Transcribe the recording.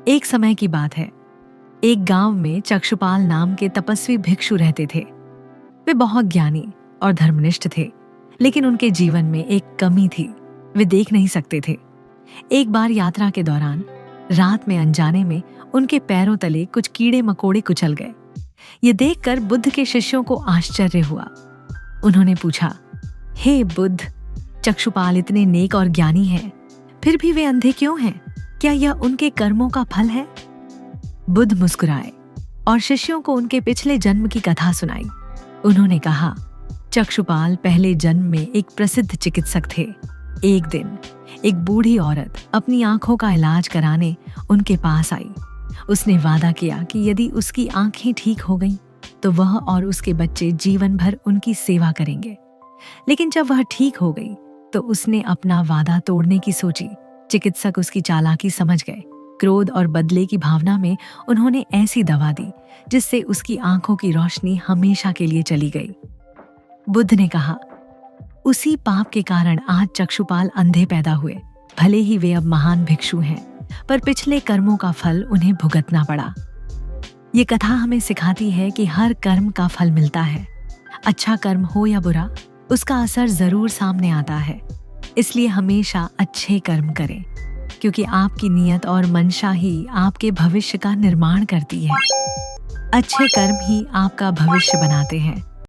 एक समय की बात है। एक गांव में चक्षुपाल नाम के तपस्वी भिक्षु रहते थे। वे बहुत ज्ञानी और धर्मनिष्ठ थे, लेकिन उनके जीवन में एक कमी थी। वे देख नहीं सकते थे। एक बार यात्रा के दौरान रात में अनजाने में उनके पैरों तले कुछ कीड़े मकोड़े कुचल गए। ये देखकर बुद्ध के शिष्यों को आश्चर्य हुआ। उन्होंने पूछा, हे बुद्ध, चक्षुपाल इतने नेक और ज्ञानी हैं, फिर भी वे अंधे क्यों हैं? क्या यह उनके कर्मों का फल है? बुद्ध मुस्कुराए और शिष्यों को उनके पिछले जन्म की कथा सुनाई। उन्होंने कहा, चक्षुपाल पहले जन्म में एक प्रसिद्ध चिकित्सक थे। एक दिन एक बूढ़ी औरत अपनी आंखों का इलाज कराने उनके पास आई। उसने वादा किया कि यदि उसकी आंखें ठीक हो गईं, तो वह और उसके बच्चे जीवन भर उनकी सेवा करेंगे। लेकिन जब वह ठीक हो गई, तो उसने अपना वादा तोड़ने की सोची। चिकित्सक उसकी चालाकी समझ गए। क्रोध और बदले की भावना में उन्होंने ऐसी दवा दी जिससे उसकी आंखों की रोशनी हमेशा के लिए चली गई। बुद्ध ने कहा, उसी पाप के कारण आज चक्षुपाल अंधे पैदा हुए। भले ही वे अब महान भिक्षु हैं, पर पिछले कर्मों का फल उन्हें भुगतना पड़ा। ये कथा हमें सिखाती है कि हर कर्म का फल मिलता है। अच्छा कर्म हो या बुरा, उसका असर जरूर सामने आता है। इसलिए हमेशा अच्छे कर्म करें, क्योंकि आपकी नीयत और मंशा ही आपके भविष्य का निर्माण करती है। अच्छे कर्म ही आपका भविष्य बनाते हैं।